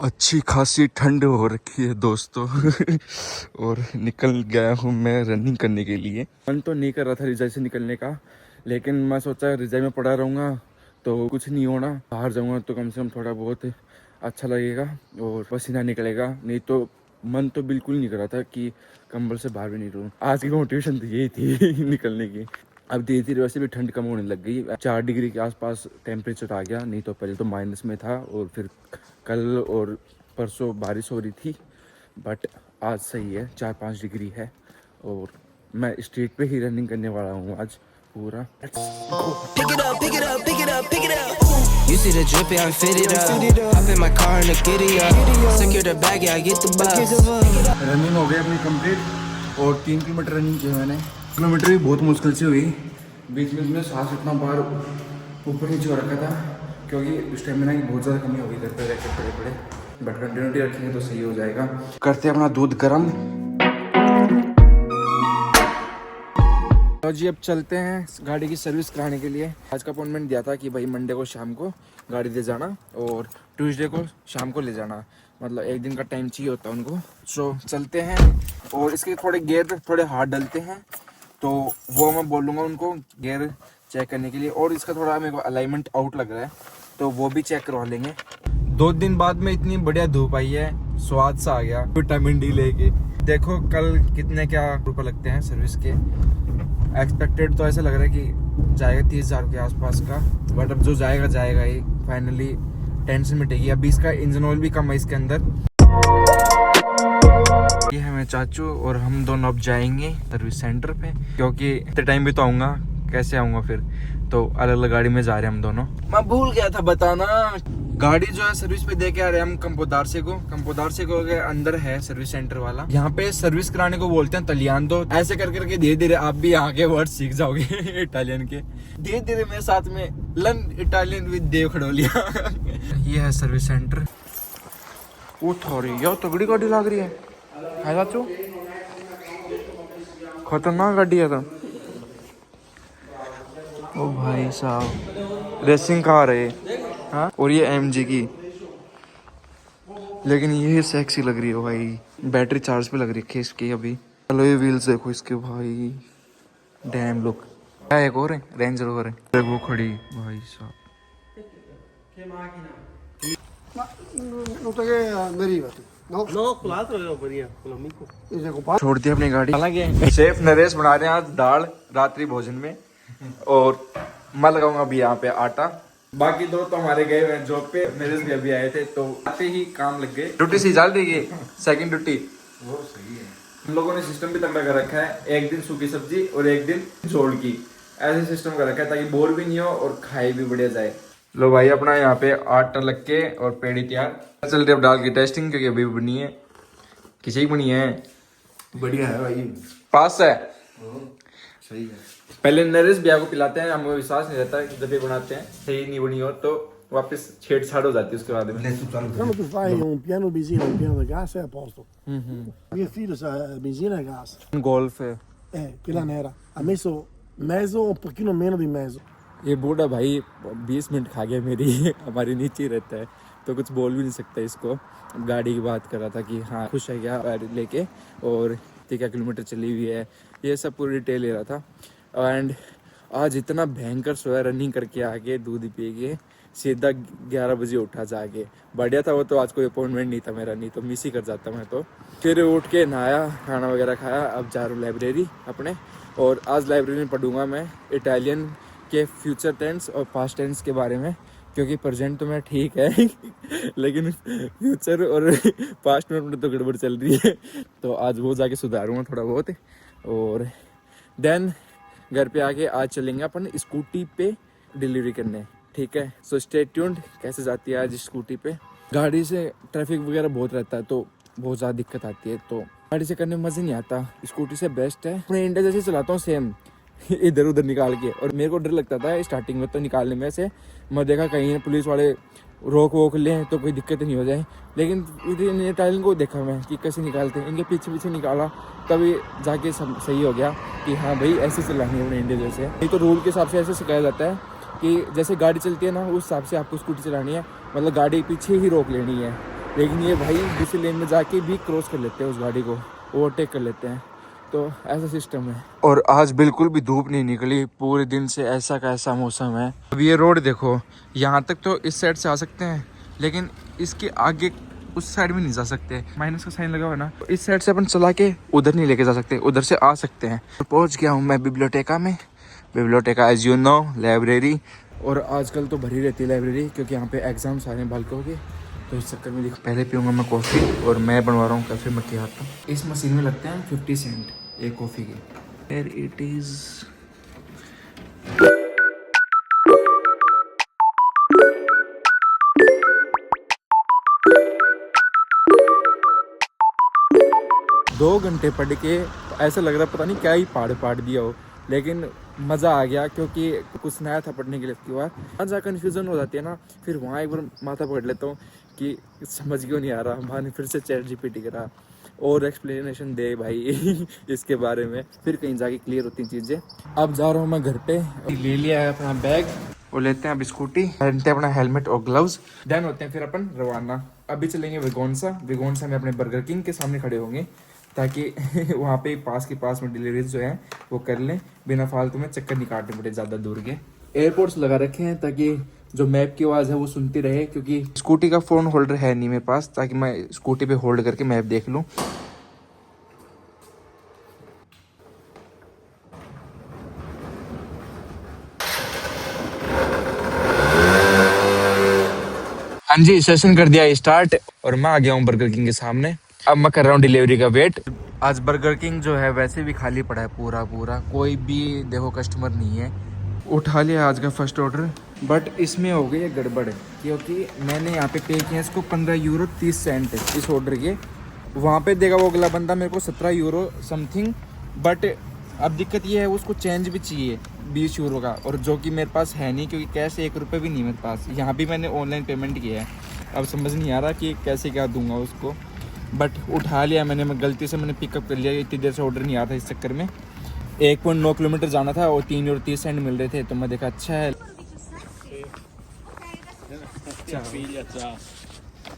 अच्छी खासी ठंड हो रखी है दोस्तों और निकल गया हूँ मैं रनिंग करने के लिए। मन तो नहीं कर रहा था रिजाई से निकलने का, लेकिन मैं सोचा रिजाई में पड़ा रहूँगा तो कुछ नहीं होना, बाहर जाऊँगा तो कम से कम थोड़ा बहुत अच्छा लगेगा और पसीना निकलेगा। नहीं तो मन तो बिल्कुल नहीं कर रहा था कि कंबल से बाहर भी नहीं रहूँ। आज की मोटिवेशन तो यही थी निकलने की। अब धीरे धीरे वैसे भी ठंड कम होने लग गई, 4 डिग्री के आसपास टेम्परेचर आ गया। नहीं तो पहले तो माइनस में था और फिर कल और परसों बारिश हो रही थी, बट आज सही है, 4-5 डिग्री है। और मैं स्ट्रीट पे ही रनिंग करने वाला हूँ आज पूरा। Pick it up, pick it up, pick it up, pick it up. You see the drip, yeah, I'm fitted up. Hop in my car and the giddy up. Secure the bag, yeah, I get the bus. Running हो गई अपनी complete और 3 kilometre running की मैंने। Kilometre भी बहुत मुश्किल से हुई, बीच में इसमें सांस इतना बार ऊपर नीचे हो रखा था क्योंकि स्टेमिना की बहुत ज़्यादा कमी हो गई करते रैकेट पड़े पड़े। बट कंटिन्यूटी रखेंगे तो सही हो जाएगा। करते हैं अपना दूध गर्म। तो जी अब चलते हैं गाड़ी की सर्विस कराने के लिए। आज का अपॉइंटमेंट दिया था कि भाई मंडे को शाम को गाड़ी दे जाना और ट्यूसडे को शाम को ले जाना, मतलब एक दिन का टाइम चाहिए होता है उनको। सो चलते हैं और इसके थोड़े गियर थोड़े हार्ड डलते हैं तो वो मैं बोलूँगा उनको गियर चेक करने के लिए। और इसका थोड़ा मेरे को अलाइनमेंट आउट लग रहा है तो वो भी चेक करवा लेंगे। 2 दिन बाद में इतनी बढ़िया धूप आई है, स्वाद सा आ गया विटामिन डी लेके। देखो कल कितने क्या रुपए लगते हैं सर्विस के। एक्सपेक्टेड तो ऐसा लग रहा है कि जाएगा 30,000 के आसपास का, बट अब जो जाएगा जाएगा ही। Finally tension मिटेगी। अभी इसका इंजन ऑयल भी कम है इसके अंदर। ये है मेरे चाचू और हम दोनों अब जाएंगे सर्विस सेंटर पे, क्योंकि इतने टाइम भी तो आऊँगा, कैसे आऊँगा फिर। तो अलग अलग गाड़ी में जा रहे हैं हम दोनों। मैं भूल गया था बताना, गाड़ी जो है सर्विस पे दे के आ रहे हैं हम कंपोदार से को के अंदर है सर्विस सेंटर वाला। यहाँ पे सर्विस कराने को बोलते हैं तलियान। दो ऐसे कर करके धीरे धीरे आप भी यहाँ के वर्ड सीख जाओगे इटालियन के। धीरे धीरे मेरे साथ में लर्न इटालियन विद देव खड़ोलिया। ये है सर्विस सेंटर। वो थोड़ी यार तगड़ी गाड़ी लग रही है चाचू, खतरनाक गाड़ी है तो। ओ भाई साहब रेसिंग कार है हाँ, और ये MG की, लेकिन ये सेक्सी लग रही है भाई। बैटरी चार्ज पे लग रही है इसकी अभी। चलो ये व्हील्स देखो इसके भाई, डैम लुक। एक और है रेंज रोवर है, देखो खड़ी भाई साहब। छोड़ दिया अपनी गाड़ी। हालांकि शेफ नरेश बना रहे हैं आज दाल रात्रि भोजन में, और मैं लगाऊंगा अभी यहाँ पे आटा। बाकी दो तो हमारे गए हुए जॉब पे, नरेश भी अभी आए थे तो आते ही काम लग गए। ड्यूटी सी चल रही है, सेकंड ड्यूटी वो सही है। हम लोगों ने सिस्टम भी तगड़ा कर रखा है, एक दिन सूखी सब्जी और एक दिन झोल की, ऐसे सिस्टम कर रखा है ताकि बोर भी नहीं हो और खाए भी बढ़िया जाए। लो भाई अपना यहाँ पे आटा लग के और पेड़ी तैयार। चल रही अब दाल की टेस्टिंग, क्योंकि अभी बनी है, किसी की बनी है, बढ़िया है भाई, पास है सही है। पहले नरेश भैया को पिलाते हैं, हमको विश्वास नहीं रहता कि जब ये बनाते हैं सही नहीं बनी हो तो वापस छेड़छाड़ हो जाती है उसके बाद में। Quando tu fai un piano benzina e un piano da gas è a posto. Mio figlio sa benzina e gas. Golf है Quella nera. Ha messo mezzo, un pochino meno di mezzo. ये बूढ़ा भाई 20 मिनट खा गया मेरी हमारे नीचे ही रहता है तो कुछ बोल भी नहीं सकता इसको। गाड़ी की बात कर रहा था कि हाँ खुश है क्या गाड़ी लेके और क्या किलोमीटर चली हुई है, ये सब पूरी डिटेल ले रहा था। एंड आज इतना भयंकर सोया, रनिंग करके आके दूध पी के सीधा 11 बजे उठा जाके। बढ़िया था वो तो, आज कोई अपॉइंटमेंट नहीं था मेरा, नहीं तो मिस ही कर जाता मैं तो। फिर उठ के नहाया, खाना वगैरह खाया, अब जा रहा हूँ लाइब्रेरी अपने। और आज लाइब्रेरी में पढ़ूंगा मैं इटालियन के फ्यूचर टेंस और पास्ट टेंस के बारे में, क्योंकि प्रेजेंट तो मैं ठीक है लेकिन फ्यूचर और पास्ट में अपने तो गड़बड़ चल रही है। तो आज वो जाके सुधारूंगा थोड़ा बहुत। और देन घर पे आके आज चलेंगे अपन स्कूटी पे डिलीवरी करने, ठीक है। So stay tuned. कैसे जाती है आज स्कूटी पे, गाड़ी से ट्रैफिक वगैरह बहुत रहता है तो बहुत ज़्यादा दिक्कत आती है, तो गाड़ी से करने में मज़ा नहीं आता। स्कूटी से बेस्ट है। अपने इंडिया जैसे चलाता हूँ सेम इधर उधर निकाल के, और मेरे को डर लगता था स्टार्टिंग में तो निकालने में से। मैं देखा कहीं पुलिस वाले रोक वोक लें तो कोई दिक्कत नहीं हो जाए, लेकिन इटालियन को देखा मैं कि कैसे निकालते हैं, इनके पीछे पीछे निकाला तभी जाके सही हो गया कि हाँ भाई ऐसे चलानी है अपने इंडिया जैसे। नहीं तो रूल के हिसाब से ऐसे सिखाया जाता है कि जैसे गाड़ी चलती है ना उस हिसाब से आपको स्कूटी चलानी है, मतलब गाड़ी पीछे ही रोक लेनी है। लेकिन ये भाई दूसरी लेन में जाके भी क्रॉस कर लेते हैं, उस गाड़ी को ओवरटेक कर लेते हैं। तो ऐसा सिस्टम है। और आज बिल्कुल भी धूप नहीं निकली, पूरे दिन से ऐसा का ऐसा मौसम है। अब ये रोड देखो, यहाँ तक तो इस साइड से आ सकते हैं, लेकिन इसके आगे उस साइड भी नहीं जा सकते। माइनस का साइन लगा हुआ ना, इस साइड से अपन चला के उधर नहीं लेके जा सकते, उधर से आ सकते हैं। तो पहुँच गया हूँ मैं बिब्लियोटेका में। बिब्लियोटेका एज यू नो लाइब्रेरी, और आजकल तो भरी रहती है लाइब्रेरी क्योंकि यहाँ पे एग्जाम सारे बालकों के, तो इस चक्कर में पहले पीऊँगा मैं कॉफ़ी, और मैं बनवा रहा हूँ कैफे मक्खियातो। इस मशीन में लगते हैं 50 सेंट एक कॉफ़ी के। Here it is। दो घंटे पढ़ के ऐसा लग रहा पता नहीं क्या ही पढ़ दिया हो, लेकिन मज़ा आ गया क्योंकि कुछ नया था पढ़ने के लिए। इसके बाद जहाँ कन्फ्यूज़न हो जाती है ना, फिर वहाँ एक बार माथा पकड़ लेता हूँ कि समझ क्यों नहीं आ रहा। मैंने फिर से चैट जीपीटी करा और एक्सप्लेनेशन दे भाई इसके बारे में, फिर कहीं जाके क्लियर होती चीज़ें। अब जा रहा हूँ मैं घर पे, ले लिया है अपना बैग, और लेते हैं अब स्कूटी, पहनते हैं अपना हेलमेट और ग्लव्स, देन होते हैं फिर अपन रवाना। अभी चलेंगे विगोनसा में अपने बर्गर किंग के सामने खड़े होंगे, ताकि वहाँ पे पास के पास में डिलीवरीज जो है वो कर लें, बिना फालतू में चक्कर नहीं काटने पड़े ज़्यादा दूर के। एयरपोर्ट्स लगा रखे हैं ताकि जो मैप की आवाज़ है वो सुनती रहे, क्योंकि स्कूटी का फ़ोन होल्डर है नहीं मेरे पास, ताकि मैं स्कूटी पे होल्ड करके मैप देख लूँ। हाँ जी, सेशन कर दिया स्टार्ट, और मैं आ गया हूँ बर्गर किंग के सामने। अब मैं कर रहा हूँ डिलीवरी का वेट। आज बर्गर किंग जो है वैसे भी खाली पड़ा है पूरा, कोई भी देखो कस्टमर नहीं है। उठा लिया आज का फर्स्ट ऑर्डर, बट इसमें हो गई है गड़बड़, क्योंकि मैंने यहाँ पे पे किया इसको 15 यूरो 30 सेंट इस ऑर्डर के। वहाँ पे देगा वो अगला बंदा मेरे को 17 यूरो समथिंग, बट अब दिक्कत ये है उसको चेंज भी चाहिए 20 यूरो का, और जो कि मेरे पास है नहीं, क्योंकि कैश 1 रुपये भी नहीं मेरे पास। यहाँ भी मैंने ऑनलाइन पेमेंट किया है, अब समझ नहीं आ रहा कि कैसे क्या दूंगा उसको, बट उठा लिया मैं गलती से मैंने पिकअप कर लिया। इतनी देर से ऑर्डर नहीं आता, इस चक्कर में 1.9 किलोमीटर जाना था और 3 यूरो 30 सेंट मिल रहे थे, तो मैं देखा अच्छा है।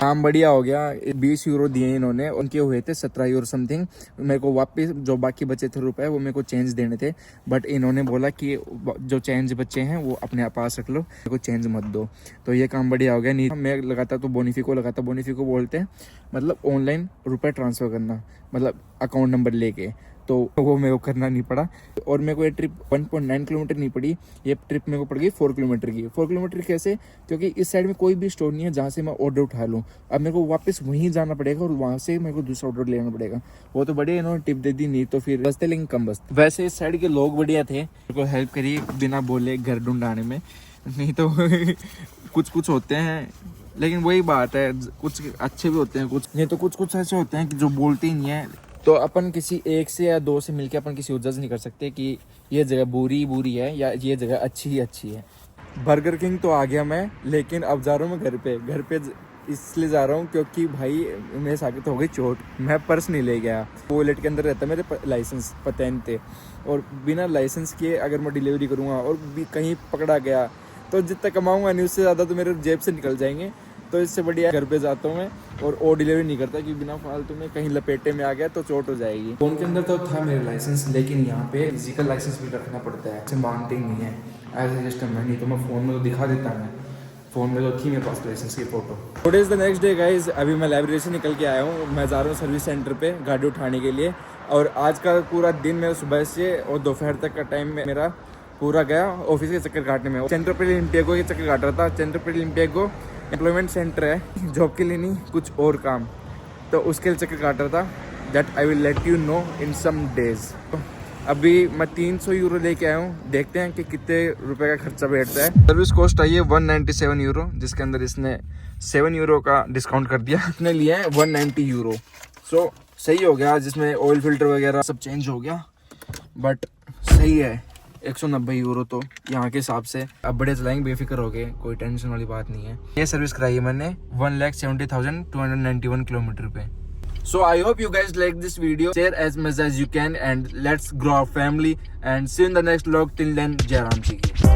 काम बढ़िया हो गया। 20 यूरो दिए इन्होंने, उनके हुए थे 17 यूरो समथिंग। मेरे को वापस जो बाकी बचे थे रुपए वो मेरे को चेंज देने थे, बट इन्होंने बोला कि जो चेंज बचे हैं वो अपने पास रख लो, मेरे को चेंज मत दो। तो ये काम बढ़िया हो गया। नहीं मैं लगाता तो बोनीफिको बोलते हैं मतलब ऑनलाइन रुपए ट्रांसफ़र करना, मतलब अकाउंट नंबर लेके, तो वो मेरे को करना नहीं पड़ा। और मेरे को ये ट्रिप 1.9 किलोमीटर नहीं पड़ी, ये ट्रिप मेरे को पड़ गई 4 किलोमीटर की। 4 किलोमीटर कैसे? क्योंकि इस साइड में कोई भी स्टोर नहीं है जहाँ से मैं ऑर्डर उठा लूँ। अब मेरे को वापस वहीं जाना पड़ेगा और वहाँ से मेरे को दूसरा ऑर्डर लेना पड़ेगा। वो तो बढ़िया इन्होंने टिप दे दी, नहीं तो फिर बसते, लेकिन कम बसते। वैसे इस साइड के लोग बढ़िया थे, मेरे को हेल्प करी बिना बोले घर ढूंढाने में, नहीं तो कुछ होते हैं, लेकिन वही बात है, कुछ अच्छे भी होते हैं, कुछ नहीं तो कुछ ऐसे होते हैं कि जो बोलते ही नहीं है। तो अपन किसी एक से या दो से मिलके अपन किसी को जज नहीं कर सकते कि ये जगह बुरी है या ये जगह अच्छी है। बर्गर किंग तो आ गया मैं, लेकिन अब जा रहा हूँ मैं घर पे इसलिए जा रहा हूँ क्योंकि भाई मेरे साथ तो हो गई चोट। मैं पर्स नहीं ले गया, वॉलेट के अंदर रहता मेरे लाइसेंस पता नहीं थे, और बिना लाइसेंस के अगर मैं डिलीवरी करूँगा और भी कहीं पकड़ा गया तो जितना कमाऊँगा नहीं उससे ज़्यादा तो मेरे जेब से निकल जाएंगे। तो इससे बढ़िया घर पे जाता हूँ मैं और डिलीवरी नहीं करता, कि बिना फालतू में कहीं लपेटे में आ गया तो चोट हो जाएगी। फोन के अंदर तो था मेरा लाइसेंस, लेकिन यहाँ पे फिजिकल लाइसेंस भी रखना पड़ता है, मांगते ही नहीं है, ऐसा सिस्टम है। नहीं तो मैं फ़ोन में तो दिखा देता हूँ, फ़ोन में तो थी मेरे पास लाइसेंस की photo. Today is the next day guys. अभी मैं लाइब्रेरी से निकल के आया हूँ, मैं जा रहा हूँ सर्विस सेंटर पे गाड़ी उठाने के लिए। और आज का पूरा दिन मेरा सुबह से और दोपहर तक का टाइम मेरा पूरा गया ऑफिस के चक्कर काटने में। सेंटर पर लिम्पियागो के चक्कर काट रहा था। सेंटर पर लिम्पियागो एम्प्लॉयमेंट सेंटर है, जॉब के लिए नहीं, कुछ और काम, तो उसके लिए चक्कर काट रहा था। That I will let you know in some days. अभी मैं 300 यूरो लेके आया हूँ, देखते हैं कि कितने रुपए का खर्चा बैठता है। सर्विस कॉस्ट आई है 197 यूरो, जिसके अंदर इसने 7 यूरो का डिस्काउंट कर दिया। इसने लिया है 190 यूरो। सो सही हो गया, जिसमें ऑयल फिल्टर वगैरह सब चेंज हो गया, बट सही है। 190 यूरो तो यहाँ के हिसाब से अब बढ़िया चलाएंगे, बेफिक्र हो गए, कोई टेंशन वाली बात नहीं है। ये सर्विस कराई है मैंने 1,70,291 किलोमीटर पे। So I hope you guys like this video, share as much as you can, and let's grow our family, and see you in the next vlog. Till then, Jai Ram Ji ki.